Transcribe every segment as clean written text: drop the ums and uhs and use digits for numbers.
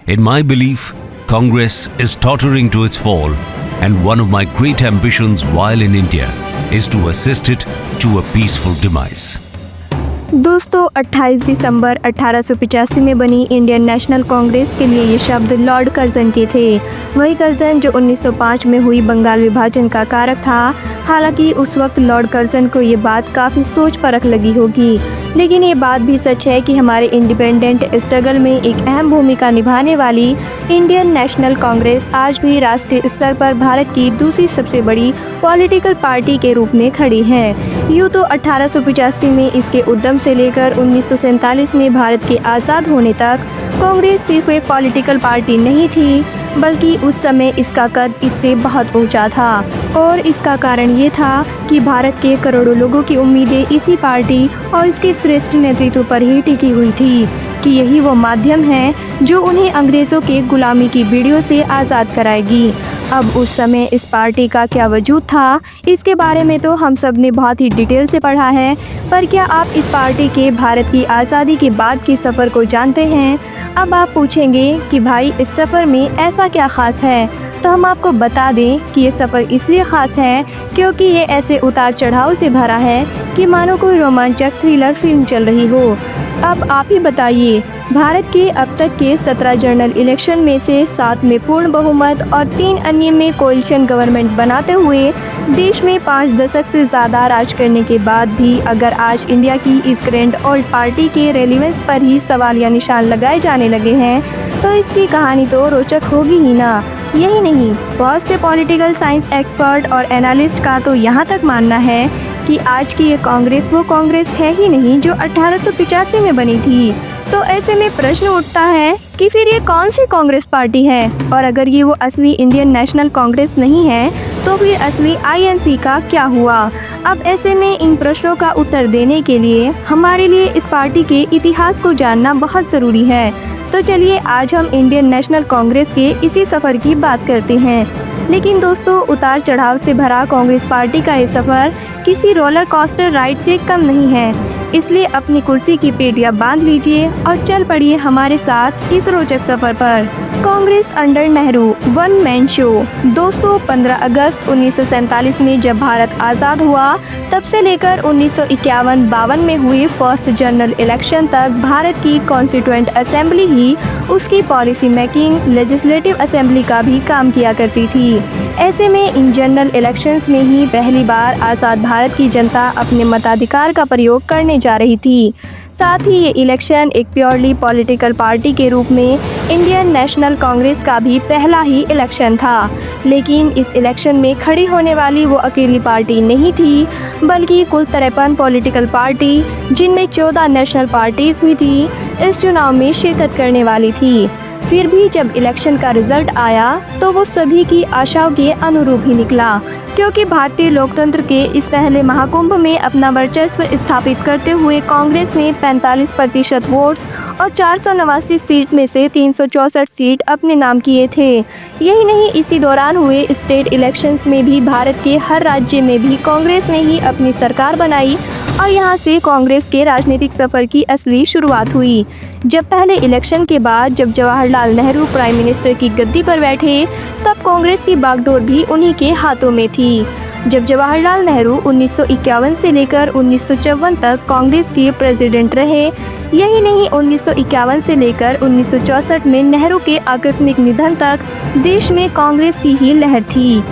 In my belief, Congress is tottering to its fall, and one of my great ambitions while in India is to assist it to a peaceful demise. दोस्तों 28 दिसंबर 1885 में बनी Indian national Congress के लिए ये शब्द Lord Curzon के थे। वही कर्जन जो 1905 में हुई बंगाल विभाजन का कारक था। हालांकि उस वक्त लॉर्ड कर्जन को ये बात काफ़ी सोच परख लगी होगी, लेकिन ये बात भी सच है कि हमारे इंडिपेंडेंट स्ट्रगल में एक अहम भूमिका निभाने वाली इंडियन नेशनल कांग्रेस आज भी राष्ट्रीय स्तर पर भारत की दूसरी सबसे बड़ी पॉलिटिकल पार्टी के रूप में खड़ी है। यूँ तो 1885 में इसके उद्यम से लेकर 1947 में भारत के आज़ाद होने तक कांग्रेस सिर्फ एक पॉलिटिकल पार्टी नहीं थी, बल्कि उस समय इसका कद इससे बहुत ऊंचा था। और इसका कारण ये था कि भारत के करोड़ों लोगों की उम्मीदें इसी पार्टी और इसके श्रेष्ठ नेतृत्व पर ही टिकी हुई थी कि यही वो माध्यम है जो उन्हें अंग्रेज़ों के गुलामी की बीड़ियों से आज़ाद कराएगी। अब उस समय इस पार्टी का क्या वजूद था, इसके बारे में तो हम सब ने बहुत ही डिटेल से पढ़ा है, पर क्या आप इस पार्टी के भारत की आज़ादी के बाद के सफ़र को जानते हैं? अब आप पूछेंगे कि भाई इस सफ़र में ऐसा क्या ख़ास है, तो हम आपको बता दें कि ये सफ़र इसलिए ख़ास है क्योंकि ये ऐसे उतार चढ़ाव से भरा है कि मानो कोई रोमांचक थ्रिलर फिल्म चल रही हो। अब आप ही बताइए, भारत के अब तक के 17 जनरल इलेक्शन में से 7 में पूर्ण बहुमत और 3 अन्य में कोalition गवर्नमेंट बनाते हुए देश में 5 दशक से ज़्यादा राज करने के बाद भी अगर आज इंडिया की इस ग्रैंड ओल्ड पार्टी के रेलिवेंस पर ही सवाल या निशान लगाए जाने लगे हैं, तो इसकी कहानी तो रोचक होगी ही ना। यही नहीं, बहुत से पॉलिटिकल साइंस एक्सपर्ट और एनालिस्ट का तो यहाँ तक मानना है कि आज की ये कांग्रेस वो कांग्रेस है ही नहीं जो 1885 में बनी थी। तो ऐसे में प्रश्न उठता है कि फिर ये कौन सी कांग्रेस पार्टी है, और अगर ये वो असली इंडियन नेशनल कांग्रेस नहीं है तो फिर असली INC का क्या हुआ। अब ऐसे में इन प्रश्नों का उत्तर देने के लिए हमारे लिए इस पार्टी के इतिहास को जानना बहुत ज़रूरी है। तो चलिए आज हम इंडियन नेशनल कांग्रेस के इसी सफ़र की बात करते हैं। लेकिन दोस्तों, उतार चढ़ाव से भरा कांग्रेस पार्टी का ये सफ़र किसी रोलर कोस्टर राइड से कम नहीं है। इसलिए अपनी कुर्सी की पेटियां बांध लीजिए और चल पड़िए हमारे साथ इस रोचक सफ़र पर। Congress under Nehru one man show. दोस्तों 15 अगस्त 1947 में जब भारत आज़ाद हुआ, तब से लेकर 1951-52 में हुई फर्स्ट जनरल इलेक्शन तक भारत की कॉन्स्टिट्यूएंट असेंबली ही उसकी पॉलिसी मेकिंग लेजिस्लेटिव असेंबली का भी काम किया करती थी। ऐसे में इन जनरल इलेक्शंस में ही पहली बार आज़ाद भारत की जनता अपने मताधिकार का प्रयोग करने जा रही थी। साथ ही ये इलेक्शन एक प्योरली पॉलिटिकल पार्टी के रूप में इंडियन नेशनल कांग्रेस का भी पहला ही इलेक्शन था। लेकिन इस इलेक्शन में खड़ी होने वाली वो अकेली पार्टी नहीं थी, बल्कि कुल 53 पॉलिटिकल पार्टी, जिनमें 14 नेशनल पार्टीज भी थी, इस चुनाव में शिरकत करने वाली थी। फिर भी जब इलेक्शन का रिजल्ट आया तो वो सभी की आशाओं के अनुरूप ही निकला, क्योंकि भारतीय लोकतंत्र के इस पहले महाकुंभ में अपना वर्चस्व स्थापित करते हुए कांग्रेस ने 45% वोट्स और 489 सीट में से 364 सीट अपने नाम किए थे। यही नहीं, इसी दौरान हुए स्टेट इलेक्शंस में भी भारत के हर राज्य में भी कांग्रेस ने ही अपनी सरकार बनाई और यहाँ से कांग्रेस के राजनीतिक सफ़र की असली शुरुआत हुई। जब पहले इलेक्शन के बाद जब जवाहरलाल नेहरू प्राइम मिनिस्टर की गद्दी पर बैठे, तब कांग्रेस की बागडोर भी उन्हीं के हाथों में थी। जब जवाहरलाल नेहरू 1951 से लेकर 1954 तक कांग्रेस के प्रेसिडेंट रहे, यही नहीं 1951 से लेकर 1964 में नेहरू के आकस्मिक निधन तक देश में कांग्रेस की ही लहर थी।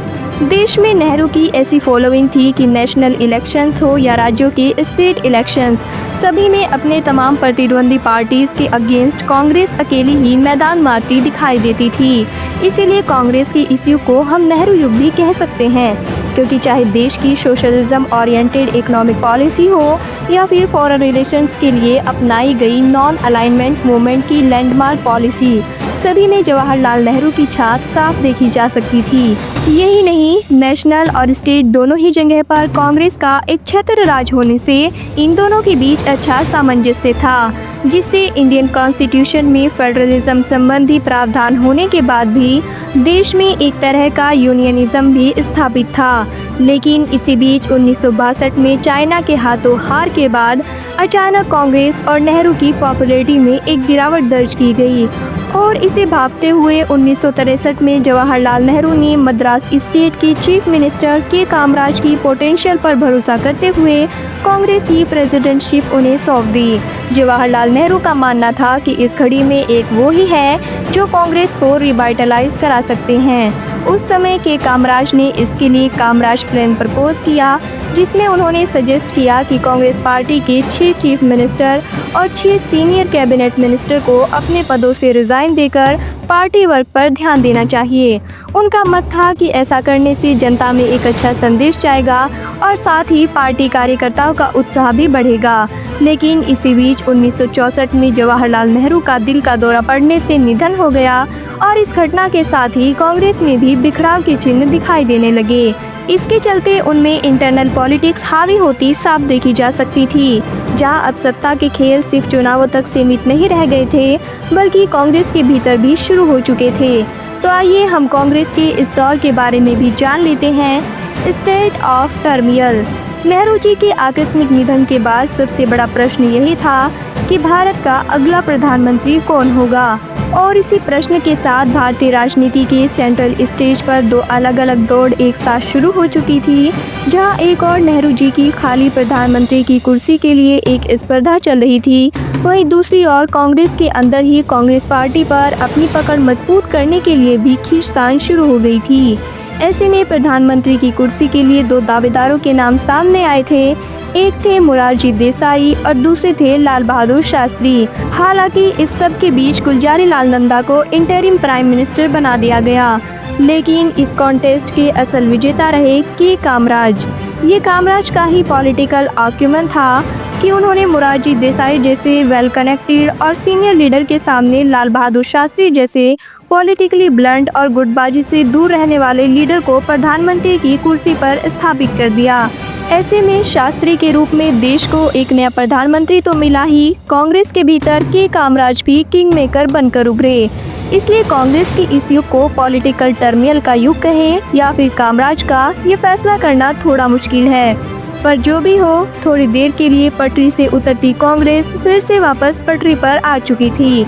देश में नेहरू की ऐसी फॉलोइंग थी कि नेशनल इलेक्शंस हो या राज्यों के स्टेट इलेक्शंस, सभी में अपने तमाम प्रतिद्वंदी पार्टीज के अगेंस्ट कांग्रेस अकेली ही मैदान मारती दिखाई देती थी। इसीलिए कांग्रेस की इस युग को हम नेहरू युग भी कह सकते हैं, क्योंकि चाहे देश की सोशलिज्म ओरिएंटेड इकोनॉमिक पॉलिसी हो या फिर फॉरेन रिलेशंस के लिए अपनाई गई नॉन अलाइनमेंट मूवमेंट की लैंडमार्क पॉलिसी, सभी में जवाहरलाल नेहरू की छाप साफ देखी जा सकती थी। यही नहीं, नेशनल और स्टेट दोनों ही जगह पर कांग्रेस का एक छत्र राज होने से इन दोनों के बीच अच्छा सामंजस्य था। जिससे इंडियन कॉन्स्टिट्यूशन में फेडरलिज्म संबंधी प्रावधान होने के बाद भी देश में एक तरह का यूनियनिज्म भी स्थापित था। लेकिन इसी बीच 1962 में चाइना के हाथों हार के बाद अचानक कांग्रेस और नेहरू की पॉपुलैरिटी में एक गिरावट दर्ज की गई और इसे भांपते हुए 1963 में जवाहरलाल नेहरू ने मद्रास स्टेट के चीफ मिनिस्टर के कामराज की पोटेंशियल पर भरोसा करते हुए कांग्रेस की प्रेसिडेंटशिप उन्हें सौंप दी। जवाहरलाल नेहरू का मानना था कि इस घड़ी में एक वो ही है जो कांग्रेस को रिवाइटलाइज करा सकते हैं। उस समय के कामराज ने इसके लिए कामराज प्लान प्रपोज किया, जिसमें उन्होंने सजेस्ट किया कि कांग्रेस पार्टी के 6 चीफ मिनिस्टर और 6 सीनियर कैबिनेट मिनिस्टर को अपने पदों से रिजाइन देकर पार्टी वर्क पर ध्यान देना चाहिए। उनका मत था कि ऐसा करने से जनता में एक अच्छा संदेश जाएगा और साथ ही पार्टी कार्यकर्ताओं का उत्साह भी बढ़ेगा। लेकिन इसी बीच 1964 में जवाहरलाल नेहरू का दिल का दौरा पड़ने से निधन हो गया और इस घटना के साथ ही कांग्रेस में भी बिखराव के चिन्ह दिखाई देने लगे। इसके चलते उनमें इंटरनल पॉलिटिक्स हावी होती साफ देखी जा सकती थी, जहां अब सत्ता के खेल सिर्फ चुनावों तक सीमित नहीं रह गए थे, बल्कि कांग्रेस के भीतर भी शुरू हो चुके थे। तो आइए हम कांग्रेस के इस दौर के बारे में भी जान लेते हैं। State of terminal. Nehru ji के आकस्मिक निधन के बाद सबसे बड़ा प्रश्न यही था कि भारत का अगला प्रधानमंत्री कौन होगा, और इसी प्रश्न के साथ भारतीय राजनीति के सेंट्रल स्टेज पर 2 अलग अलग दौड़ एक साथ शुरू हो चुकी थी, जहां एक और नेहरू जी की खाली प्रधानमंत्री की कुर्सी के लिए एक स्पर्धा चल रही थी, वहीं दूसरी ओर कांग्रेस के अंदर ही कांग्रेस पार्टी पर अपनी पकड़ मजबूत करने के लिए भी खींचतान शुरू हो गई थी। ऐसे में प्रधानमंत्री की कुर्सी के लिए 2 दावेदारों के नाम सामने आए थे। एक थे मोरारजी देसाई और दूसरे थे लाल बहादुर शास्त्री। हालांकि इस सब के बीच गुलजारी लाल नंदा को इंटरिम प्राइम मिनिस्टर बना दिया गया, लेकिन इस कॉन्टेस्ट के असल विजेता रहे के कामराज। ये कामराज का ही पॉलिटिकल आर्ग्यूमेंट था कि उन्होंने मोरारजी देसाई जैसे वेल कनेक्टेड और सीनियर लीडर के सामने लाल बहादुर शास्त्री जैसे पॉलिटिकली ब्लंट और गुटबाजी से दूर रहने वाले लीडर को प्रधानमंत्री की कुर्सी पर स्थापित कर दिया। ऐसे में शास्त्री के रूप में देश को एक नया प्रधानमंत्री तो मिला ही, कांग्रेस के भीतर के कामराज भी किंग मेकर बनकर उभरे। इसलिए कांग्रेस की इस युग को पॉलिटिकल टर्मियल का युग कहें या फिर कामराज का, ये फैसला करना थोड़ा मुश्किल है। पर जो भी हो, थोड़ी देर के लिए पटरी से उतरती कांग्रेस फिर से वापस पटरी पर आ चुकी थी।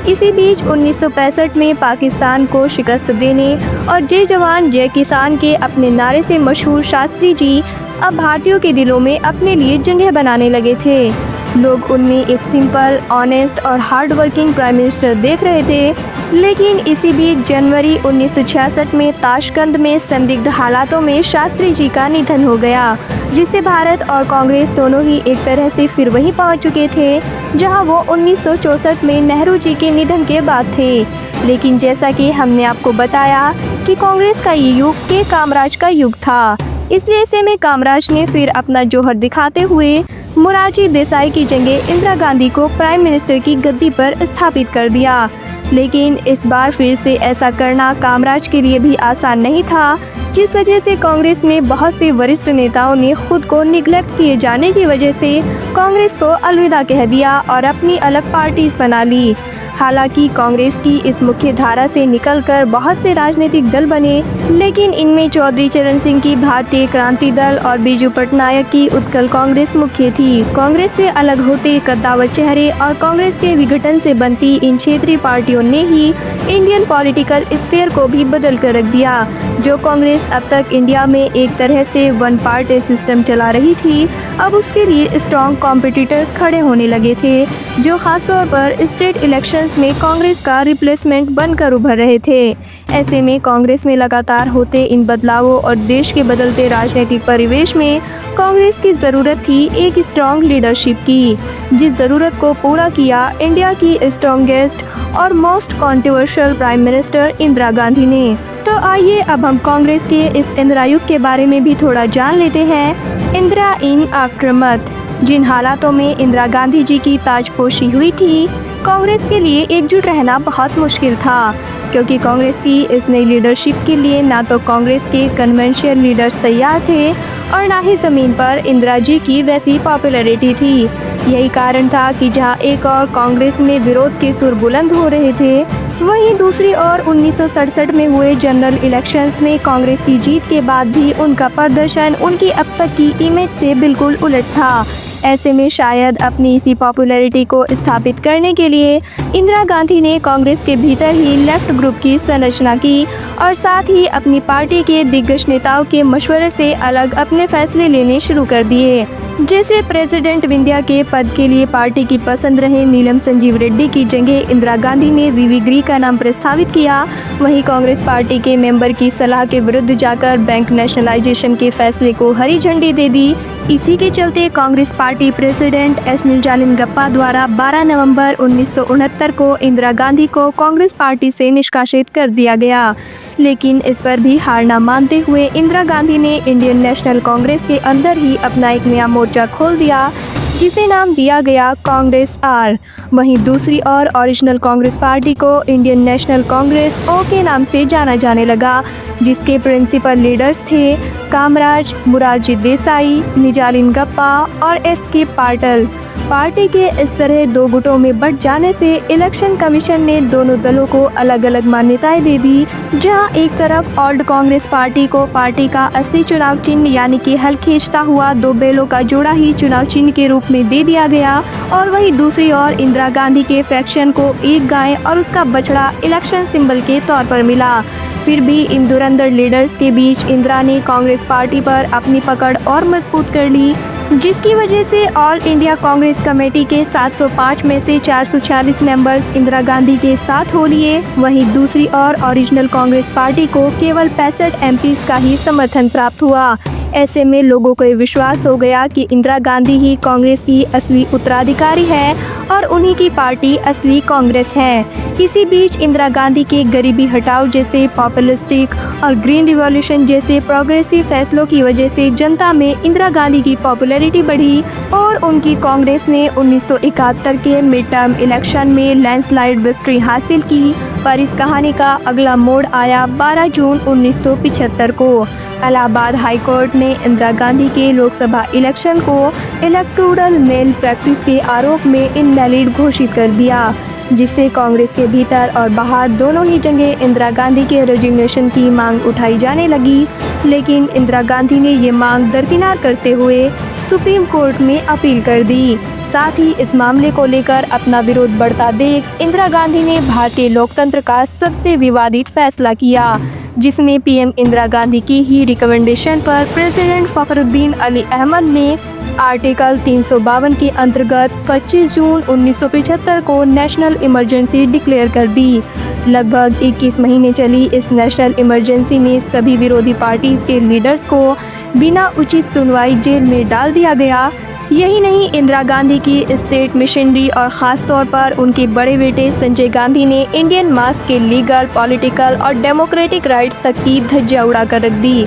इसी बीच 1965 में पाकिस्तान को शिकस्त देने और जय जवान जय किसान के अपने नारे से मशहूर शास्त्री जी अब भारतीयों के दिलों में अपने लिए जगह बनाने लगे थे। लोग उनमें एक सिंपल, ऑनेस्ट और हार्ड वर्किंग प्राइम मिनिस्टर देख रहे थे। लेकिन इसी बीच जनवरी 1966 में ताशकंद में संदिग्ध हालातों में शास्त्री जी का निधन हो गया, जिससे भारत और कांग्रेस दोनों ही एक तरह से फिर वहीं पहुंच चुके थे जहां वो 1964 में नेहरू जी के निधन के बाद थे। लेकिन जैसा कि हमने आपको बताया कि कांग्रेस का ये युग के कामराज का युग था, इसलिए ऐसे में कामराज ने फिर अपना जोहर दिखाते हुए मोरारजी देसाई की जगह इंदिरा गांधी को प्राइम मिनिस्टर की गद्दी पर स्थापित कर दिया। लेकिन इस बार फिर से ऐसा करना कामराज के लिए भी आसान नहीं था, जिस वजह से कांग्रेस में बहुत से वरिष्ठ नेताओं ने खुद को निगलेक्ट किए जाने की वजह से कांग्रेस को अलविदा कह दिया और अपनी अलग पार्टीज बना ली। हालांकि कांग्रेस की इस मुख्य धारा से निकलकर बहुत से राजनीतिक दल बने, लेकिन इनमें चौधरी चरण सिंह की भारतीय क्रांति दल और बीजू पटनायक की उत्कल कांग्रेस मुख्य थी। कांग्रेस से अलग होते कद्दावर चेहरे और कांग्रेस के विघटन से बनती इन क्षेत्रीय पार्टियों ने ही इंडियन पॉलिटिकल स्फीयर को भी बदल कर रख दिया। जो कांग्रेस अब तक इंडिया में एक तरह से वन पार्टी सिस्टम चला रही थी, अब उसके लिए स्ट्रॉन्ग कॉम्पिटिटर्स खड़े होने लगे थे, जो खासतौर पर स्टेट इलेक्शंस में कांग्रेस का रिप्लेसमेंट बनकर उभर रहे थे। ऐसे में कांग्रेस में लगातार होते इन बदलावों और देश के बदलते राजनीतिक परिवेश में कांग्रेस की ज़रूरत थी एक स्ट्रॉन्ग लीडरशिप की, जिस ज़रूरत को पूरा किया इंडिया की स्ट्रॉन्गेस्ट और most controversial prime minister Indira Gandhi ने। तो आइए अब हम कांग्रेस के इस इंदिरा युग के बारे में भी थोड़ा जान लेते हैं। इंदिरा इन आफ्टरमैथ। जिन हालातों में इंदिरा गांधी जी की ताजपोशी हुई थी, कांग्रेस के लिए एकजुट रहना बहुत मुश्किल था, क्योंकि कांग्रेस की इस नई लीडरशिप के लिए ना तो कांग्रेस के कन्वेंशनल लीडर्स तैयार थे और ना ही ज़मीन पर इंदिरा जी की वैसी पॉपुलैरिटी थी। यही कारण था कि जहां एक और कांग्रेस में विरोध के सुर बुलंद हो रहे थे, वहीं दूसरी ओर 1967 में हुए जनरल इलेक्शंस में कांग्रेस की जीत के बाद भी उनका प्रदर्शन उनकी अब तक की इमेज से बिल्कुल उलट था। ऐसे में शायद अपनी इसी पॉपुलैरिटी को स्थापित करने के लिए इंदिरा गांधी ने कांग्रेस के भीतर ही लेफ्ट ग्रुप की संरचना की और साथ ही अपनी पार्टी के दिग्गज नेताओं के मशवरे से अलग अपने फैसले लेने शुरू कर दिए। जैसे प्रेसिडेंट ऑफ इंडिया के पद के लिए पार्टी की पसंद रहे नीलम संजीव रेड्डी की जगह इंदिरा गांधी ने वीवी गिरी का नाम प्रस्तावित किया। वहीं कांग्रेस पार्टी के मेंबर की सलाह के विरुद्ध जाकर बैंक नेशनलाइजेशन के फैसले को हरी झंडी दे दी। इसी के चलते कांग्रेस पार्टी प्रेसिडेंट एस निजालिंगप्पा द्वारा 12 नवंबर 1969 को इंदिरा गांधी को कांग्रेस पार्टी से निष्कासित कर दिया गया। लेकिन इस पर भी हार न मानते हुए इंदिरा गांधी ने इंडियन नेशनल कांग्रेस के अंदर ही अपना एक नया मोर्चा खोल दिया, जिसे नाम दिया गया कांग्रेस आर। वहीं दूसरी ओर ओरिजिनल कांग्रेस पार्टी को इंडियन नेशनल कांग्रेस ओ के नाम से जाना जाने लगा, जिसके प्रिंसिपल लीडर्स थे कामराज, मुरारजी देसाई, निजालिंगप्पा और एस के पाटिल। पार्टी के इस तरह दो गुटों में बंट जाने से इलेक्शन कमीशन ने दोनों दलों को अलग अलग मान्यताएं दे दी। जहां एक तरफ ओल्ड कांग्रेस पार्टी को पार्टी का असली चुनाव चिन्ह यानी कि हल खींचता हुआ दो बैलों का जोड़ा ही चुनाव चिन्ह के रूप में दे दिया गया, और वहीं दूसरी ओर इंदिरा गांधी के फैक्शन को एक गाय और उसका बछड़ा इलेक्शन सिंबल के तौर पर मिला। फिर भी इन धुरंधर लीडर्स के बीच इंदिरा ने कांग्रेस पार्टी पर अपनी पकड़ और मजबूत कर ली, जिसकी वजह से ऑल इंडिया कांग्रेस कमेटी के 705 में से 446 मेंबर्स इंदिरा गांधी के साथ हो लिए। वहीं दूसरी ओर ओरिजिनल कांग्रेस पार्टी को केवल 65 एमपीज का ही समर्थन प्राप्त हुआ। ऐसे में लोगों को विश्वास हो गया कि इंदिरा गांधी ही कांग्रेस की असली उत्तराधिकारी है और उन्हीं की पार्टी असली कांग्रेस है। इसी बीच इंदिरा गांधी के गरीबी हटाओ जैसे पॉपुलिस्टिक और ग्रीन रिवॉल्यूशन जैसे प्रोग्रेसिव फैसलों की वजह से जनता में इंदिरा गांधी की पॉपुलैरिटी बढ़ी और उनकी कांग्रेस ने 1971 के मिड टर्म इलेक्शन में लैंडस्लाइड विक्ट्री हासिल की। पर इस कहानी का अगला मोड़ आया 12 जून 1975 को। इलाहाबाद हाई कोर्ट ने इंदिरा गांधी के लोकसभा इलेक्शन को इलेक्टोरल मेल प्रैक्टिस के आरोप में इनवैलिड घोषित कर दिया, जिससे कांग्रेस के भीतर और बाहर दोनों ही जगह इंदिरा गांधी के रेजिग्नेशन की मांग उठाई जाने लगी। लेकिन इंदिरा गांधी ने ये मांग दरकिनार करते हुए सुप्रीम कोर्ट में अपील कर दी। साथ ही इस मामले को लेकर अपना विरोध बढ़ता देख इंदिरा गांधी ने भारतीय लोकतंत्र का सबसे विवादित फैसला किया, जिसमें पीएम इंदिरा गांधी की ही रिकमेंडेशन पर प्रेसिडेंट फखरुद्दीन अली अहमद ने आर्टिकल 352 के अंतर्गत 25 जून 1975 को नेशनल इमरजेंसी डिक्लेयर कर दी। लगभग 21 महीने चली इस नेशनल इमरजेंसी में सभी विरोधी पार्टीज के लीडर्स को बिना उचित सुनवाई जेल में डाल दिया गया। यही नहीं, इंदिरा गांधी की स्टेट मिशनरी और ख़ास तौर पर उनके बड़े बेटे संजय गांधी ने इंडियन मास के लीगल, पॉलिटिकल और डेमोक्रेटिक राइट्स तक की धज्जियां उड़ा कर रख दी।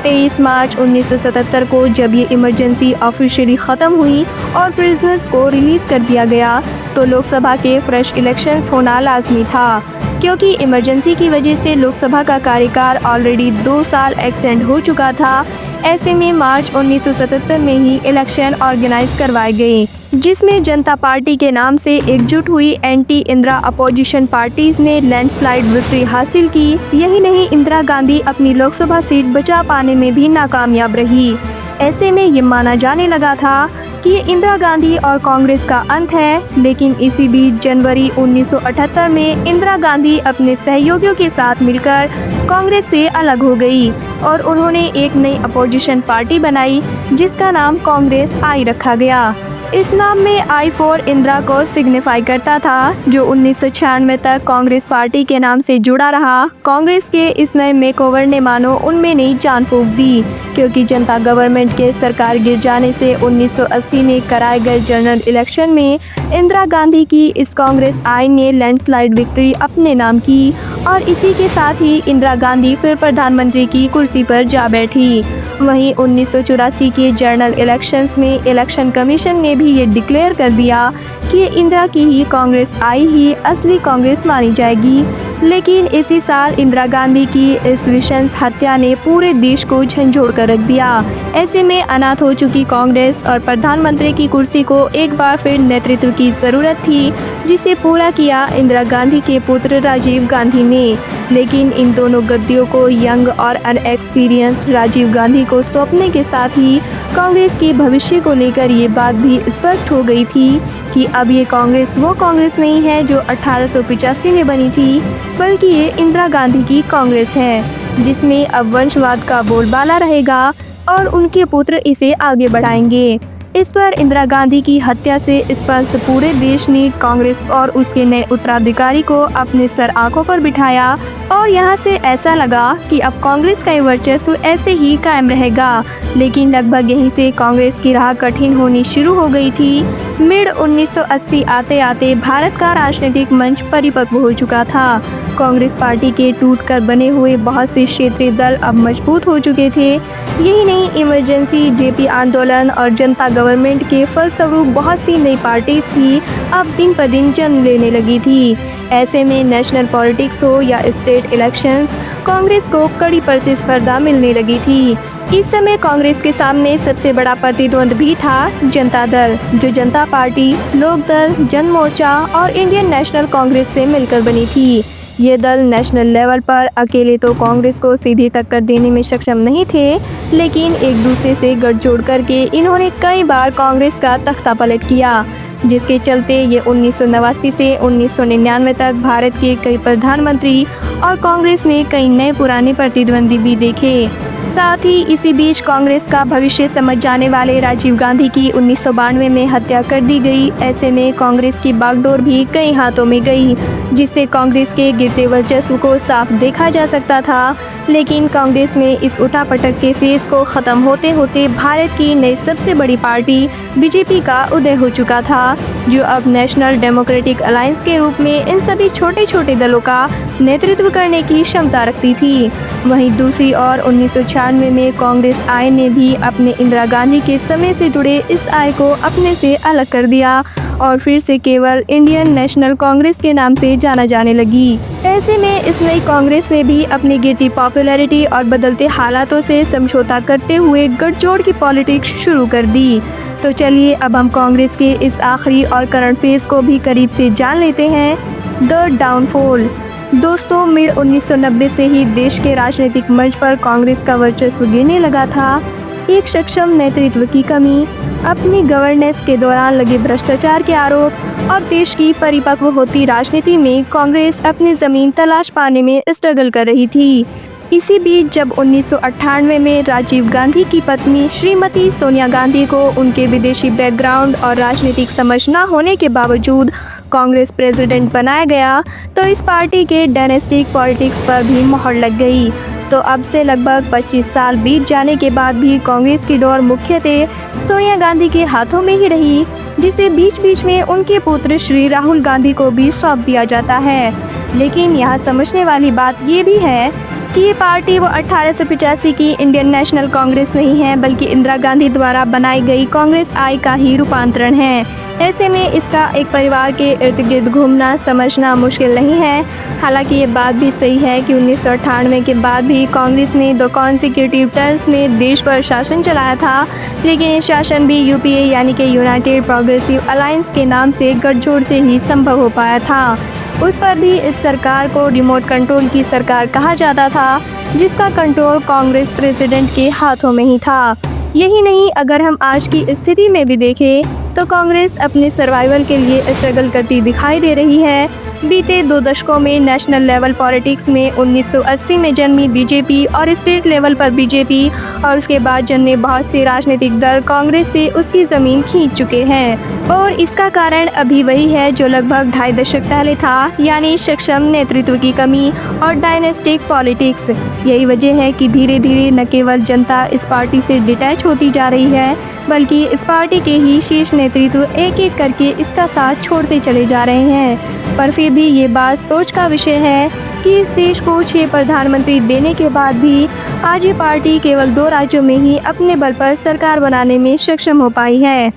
23 मार्च 1977 को जब ये इमरजेंसी ऑफिशियली ख़त्म हुई और प्रिजनर्स को रिलीज़ कर दिया गया, तो लोकसभा के फ्रेश इलेक्शंस होना लाजमी था, क्योंकि इमरजेंसी की वजह से लोकसभा का कार्यकाल ऑलरेडी 2 साल एक्सटेंड हो चुका था। ऐसे में मार्च 1977 में ही इलेक्शन ऑर्गेनाइज करवाए गए, जिसमें जनता पार्टी के नाम से एकजुट हुई एंटी इंदिरा अपोजिशन पार्टीज ने लैंडस्लाइड विक्ट्री हासिल की। यही नहीं, इंदिरा गांधी अपनी लोकसभा सीट बचा पाने में भी नाकामयाब रही। ऐसे में ये माना जाने लगा था कि ये इंदिरा गांधी और कांग्रेस का अंत है। लेकिन इसी बीच जनवरी 1978 में इंदिरा गांधी अपने सहयोगियों के साथ मिलकर कांग्रेस से अलग हो गई और उन्होंने एक नई अपोजिशन पार्टी बनाई, जिसका नाम कांग्रेस आई रखा गया। इस नाम में आई फॉर इंदिरा को सिग्निफाई करता था, जो 1996 तक कांग्रेस पार्टी के नाम से जुड़ा रहा। कांग्रेस के इस नए मेकओवर ने मानो उनमें नई जान फूंक दी, क्योंकि जनता गवर्नमेंट के सरकार गिर जाने से 1980 में कराए गए जनरल इलेक्शन में इंदिरा गांधी की इस कांग्रेस आई ने लैंडस्लाइड विक्ट्री अपने नाम की और इसी के साथ ही इंदिरा गांधी फिर प्रधानमंत्री की कुर्सी पर जा बैठी। वहीं 1984 के जनरल इलेक्शंस में इलेक्शन कमीशन ने भी ये डिक्लेयर कर दिया कि इंदिरा की ही कांग्रेस आई ही असली कांग्रेस मानी जाएगी। लेकिन इसी साल इंदिरा गांधी की इस नृशंस हत्या ने पूरे देश को झंझोड़ कर रख दिया। ऐसे में अनाथ हो चुकी कांग्रेस और प्रधानमंत्री की कुर्सी को एक बार फिर नेतृत्व की जरूरत थी, जिसे पूरा किया इंदिरा गांधी के पुत्र राजीव गांधी ने। लेकिन इन दोनों गद्दियों को यंग और अनएक्सपीरियंस्ड राजीव गांधी को सौंपने के साथ ही कांग्रेस के भविष्य को लेकर ये बात भी स्पष्ट हो गई थी कि अब ये कांग्रेस वो कांग्रेस नहीं है जो 1885 में बनी थी, बल्कि ये इंदिरा गांधी की कांग्रेस है, जिसमें अब वंशवाद का बोलबाला रहेगा और उनके पुत्र इसे आगे बढ़ाएंगे। इस पर इंदिरा गांधी की हत्या से स्पष्ट पूरे देश ने कांग्रेस और उसके नए उत्तराधिकारी को अपने सर आंखों पर बिठाया और यहाँ से ऐसा लगा कि अब कांग्रेस का वर्चस्व ऐसे ही कायम रहेगा। लेकिन लगभग यहीं से कांग्रेस की राह कठिन होनी शुरू हो गई थी। मिड 1980 आते आते भारत का राजनीतिक मंच परिपक्व हो चुका था। कांग्रेस पार्टी के टूटकर बने हुए बहुत से क्षेत्रीय दल अब मजबूत हो चुके थे। यही नहीं, इमरजेंसी, जेपी आंदोलन और जनता गवर्नमेंट के फलस्वरूप बहुत सी नई पार्टीज भी अब दिन पर दिन जन्म लेने लगी थी। ऐसे में नेशनल पॉलिटिक्स हो या स्टेट इलेक्शंस, कांग्रेस को कड़ी प्रतिस्पर्धा मिलने लगी थी। इस समय कांग्रेस के सामने सबसे बड़ा प्रतिद्वंद भी था जनता दल, जो जनता पार्टी, लोक दल, जन मोर्चा और इंडियन नेशनल कांग्रेस से मिलकर बनी थी। ये दल नेशनल लेवल पर अकेले तो कांग्रेस को सीधी टक्कर देने में सक्षम नहीं थे, लेकिन एक दूसरे से गठजोड़ करके इन्होंने कई बार कांग्रेस का तख्ता पलट किया, जिसके चलते ये 1989 से 1999 तक भारत के कई प्रधानमंत्री और कांग्रेस ने कई नए पुराने प्रतिद्वंदी भी देखे। साथ ही इसी बीच कांग्रेस का भविष्य समझ जाने वाले राजीव गांधी की 1992 में हत्या कर दी गई। ऐसे में कांग्रेस की बागडोर भी कई हाथों में गई, जिससे कांग्रेस के गिरते वर्चस्व को साफ देखा जा सकता था। लेकिन कांग्रेस में इस उठापटक के फेज को ख़त्म होते होते भारत की नई सबसे बड़ी पार्टी बीजेपी का उदय हो चुका था, जो अब नेशनल डेमोक्रेटिक अलायंस के रूप में इन सभी छोटे छोटे दलों का नेतृत्व करने की क्षमता रखती थी। वहीं दूसरी ओर 1996 में कांग्रेस आय ने भी अपने इंदिरा गांधी के समय से जुड़े इस आय को अपने से अलग कर दिया और फिर से केवल इंडियन नेशनल कांग्रेस के नाम से जाना जाने लगी। ऐसे में इस नई कांग्रेस ने भी अपनी गिरती पॉपुलैरिटी और बदलते हालातों से समझौता करते हुए गठजोड़ की पॉलिटिक्स शुरू कर दी। तो चलिए अब हम कांग्रेस के इस आखिरी और करंट फेज को भी करीब से जान लेते हैं, द डाउनफॉल। दोस्तों, मिड 1990 से ही देश के राजनीतिक मंच पर कांग्रेस का वर्चस्व गिरने लगा था। एक सक्षम नेतृत्व की कमी, अपनी गवर्नेंस के दौरान लगे भ्रष्टाचार के आरोप और देश की परिपक्व होती राजनीति में कांग्रेस अपनी जमीन तलाश पाने में स्ट्रगल कर रही थी। इसी बीच जब 1998 में राजीव गांधी की पत्नी श्रीमती सोनिया गांधी को उनके विदेशी बैकग्राउंड और राजनीतिक समझ न होने के बावजूद कांग्रेस प्रेसिडेंट बनाया गया, तो इस पार्टी के डायनेस्टिक पॉलिटिक्स पर भी मोहर लग गई। तो अब से लगभग 25 साल बीत जाने के बाद भी कांग्रेस की डोर मुख्यतः सोनिया गांधी के हाथों में ही रही, जिसे बीच बीच में उनके पुत्र श्री राहुल गांधी को भी सौंप दिया जाता है। लेकिन यहाँ समझने वाली बात ये भी है कि ये पार्टी वो 1885 की इंडियन नेशनल कांग्रेस नहीं है, बल्कि इंदिरा गांधी द्वारा बनाई गई कांग्रेस आई का ही रूपांतरण है। ऐसे में इसका एक परिवार के इर्द गिर्द घूमना समझना मुश्किल नहीं है। हालांकि ये बात भी सही है कि 1998 के बाद भी कांग्रेस ने 2 कॉन्सिक्यूटिव टर्म्स में देश पर शासन चलाया था, लेकिन ये शासन भी यूपीए यानी कि यूनाइटेड प्रोग्रेसिव अलायंस के नाम से गठजोड़ से ही संभव हो पाया था। उस पर भी इस सरकार को रिमोट कंट्रोल की सरकार कहा जाता था, जिसका कंट्रोल कांग्रेस प्रेसिडेंट के हाथों में ही था। यही नहीं, अगर हम आज की स्थिति में भी देखें तो कांग्रेस अपने सर्वाइवल के लिए स्ट्रगल करती दिखाई दे रही है। बीते 2 दशकों में नेशनल लेवल पॉलिटिक्स में 1980 में जन्मी बीजेपी और स्टेट लेवल पर बीजेपी और उसके बाद जन्मे बहुत से राजनीतिक दल कांग्रेस से उसकी ज़मीन खींच चुके हैं, और इसका कारण अभी वही है जो लगभग 2.5 दशक पहले था, यानी सक्षम नेतृत्व की कमी और डायनेस्टिक पॉलिटिक्स। यही वजह है कि धीरे धीरे न केवल जनता इस पार्टी से डिटैच होती जा रही है, बल्कि इस पार्टी के ही शीर्ष नेतृत्व एक एक करके इसका साथ छोड़ते चले जा रहे हैं। पर फिर भी ये बात सोच का विषय है कि इस देश को 6 प्रधानमंत्री देने के बाद भी आज ये पार्टी केवल 2 राज्यों में ही अपने बल पर सरकार बनाने में सक्षम हो पाई है।